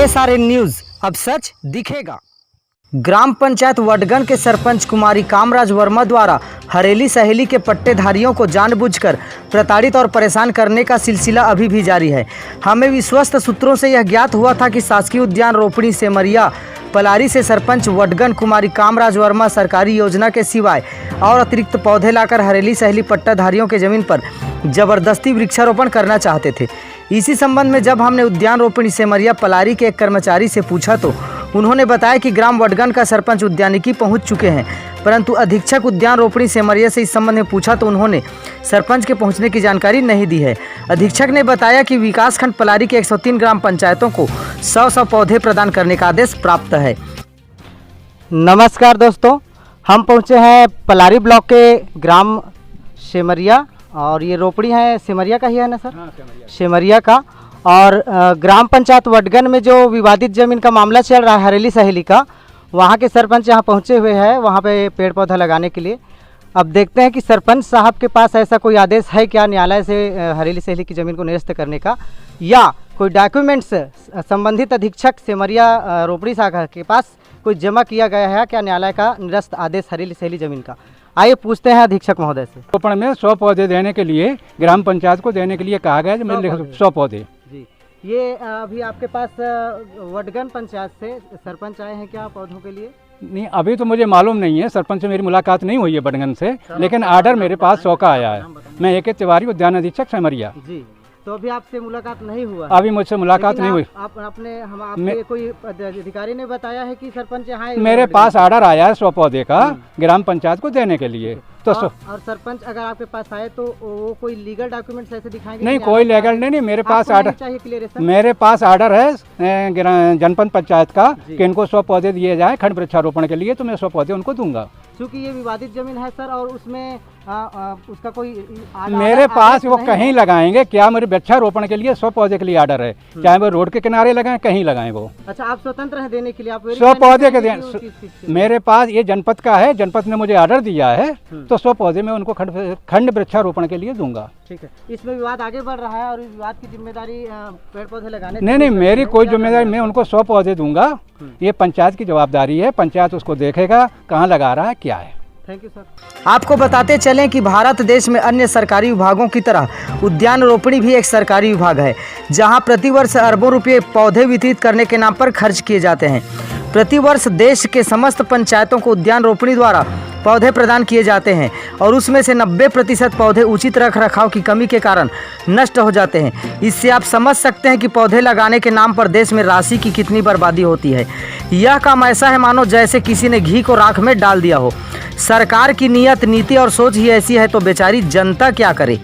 KSRN news, अब सच दिखेगा। ग्राम पंचायत वडगन के सरपंच कुमारी कामराज वर्मा द्वारा हरेली सहेली के पट्टेधारियों को जानबूझकर प्रताड़ित और परेशान करने का सिलसिला अभी भी जारी है। हमें विश्वस्त सूत्रों से यह ज्ञात हुआ था कि शासकीय उद्यान रोपणी सेमरिया पलारी से सरपंच वडगन कुमारी कामराज वर्मा सरकारी योजना के सिवाय और अतिरिक्त पौधे लाकर हरेली सहेली पट्टाधारियों के जमीन पर जबरदस्ती वृक्षारोपण करना चाहते थे। इसी संबंध में जब हमने उद्यान रोपणी सेमरिया पलारी के एक कर्मचारी से पूछा तो उन्होंने बताया कि ग्राम वडगन का सरपंच उद्यानिकी पहुंच चुके हैं, परंतु अधीक्षक उद्यान रोपणी सेमरिया से इस संबंध में पूछा तो उन्होंने सरपंच के पहुंचने की जानकारी नहीं दी है। अधीक्षक ने बताया कि विकासखंड पलारी के 103 ग्राम पंचायतों को 100 पौधे प्रदान करने का आदेश प्राप्त है। नमस्कार दोस्तों, हम पहुंचे हैं पलारी ब्लॉक के ग्राम सेमरिया और ये रोपड़ी है सेमरिया का ही है ना सर? हाँ, सेमरिया का। और ग्राम पंचायत वडगन में जो विवादित जमीन का मामला चल रहा है हरेली सहेली का, वहाँ के सरपंच यहाँ पहुँचे हुए हैं वहाँ पे पेड़ पौधा लगाने के लिए। अब देखते हैं कि सरपंच साहब के पास ऐसा कोई आदेश है क्या न्यायालय से हरेली सहेली की ज़मीन को निरस्त करने का, या कोई डॉक्यूमेंट्स संबंधित अधीक्षक सेमरिया रोपड़ी शाखा के पास कोई जमा किया गया है क्या न्यायालय का निरस्त आदेश हरेली सहेली ज़मीन का। आइए पूछते हैं अधीक्षक महोदय से। रोपण में 100 पौधे देने के लिए ग्राम पंचायत को देने के लिए कहा गया है। 100 पौधे जी। ये अभी आपके पास वडगन पंचायत से सरपंच आए हैं क्या पौधों के लिए? नहीं, अभी तो मुझे मालूम नहीं है, सरपंच से मेरी मुलाकात नहीं हुई है वडगन से, लेकिन आर्डर मेरे पास 100 का आया है। मैं AK तिवारी उद्यान अधीक्षक सेमरिया जी। तो अभी आपसे मुलाकात नहीं हुआ? अभी मुझसे मुलाकात नहीं हुई। आपने कोई अधिकारी ने बताया है कि सरपंच यहाँ? मेरे पास आर्डर आया है 100 पौधे का ग्राम पंचायत को देने के लिए। तो और सरपंच अगर आपके पास आए तो वो कोई लीगल डॉक्यूमेंट्स ऐसे दिखाएंगे? नहीं, कोई लीगल नहीं, मेरे पास आर्डर चाहिए क्लियर। मेरे पास आर्डर है जनपद पंचायत का कि इनको 100 पौधे दिए जाए खंड वृक्षारोपण के लिए, तो मैं 100 पौधे उनको दूंगा। क्योंकि ये विवादित जमीन है सर, और उसमें उसका कोई मेरे पास वो कहीं लगाएंगे क्या? मेरे वृक्षारोपण के लिए 100 पौधे के लिए आर्डर है, चाहे वो रोड के किनारे लगाएं, कहीं लगाएं वो। अच्छा, आप स्वतंत्र हैं देने के लिए? आप 100 पौधे के दें। मेरे पास ये जनपद का है, जनपद ने मुझे आर्डर दिया है, तो 100 पौधे मैं उनको खंड वृक्षारोपण के लिए दूंगा। ठीक है। इसमें विवाद आगे बढ़ रहा है और इस विवाद की जिम्मेदारी पेड़ पौधे लगाने? नहीं, मेरी कोई जिम्मेदारी, मैं उनको 100 पौधे दूंगा। ये पंचायत की जवाबदारी है, पंचायत उसको देखेगा कहाँ लगा रहा है क्या है। Thank you sir. आपको बताते चलें कि भारत देश में अन्य सरकारी विभागों की तरह उद्यान रोपणी भी एक सरकारी विभाग है, जहां प्रतिवर्ष अरबों रुपये पौधे वितरित करने के नाम पर खर्च किए जाते हैं। प्रतिवर्ष देश के समस्त पंचायतों को उद्यान रोपणी द्वारा पौधे प्रदान किए जाते हैं और उसमें से 90% पौधे उचित रख रखाव की कमी के कारण नष्ट हो जाते हैं। इससे आप समझ सकते हैं कि पौधे लगाने के नाम पर देश में राशि की कितनी बर्बादी होती है। यह काम ऐसा है मानो जैसे किसी ने घी को राख में डाल दिया हो। सरकार की नीयत, नीति और सोच ही ऐसी है तो बेचारी जनता क्या करे।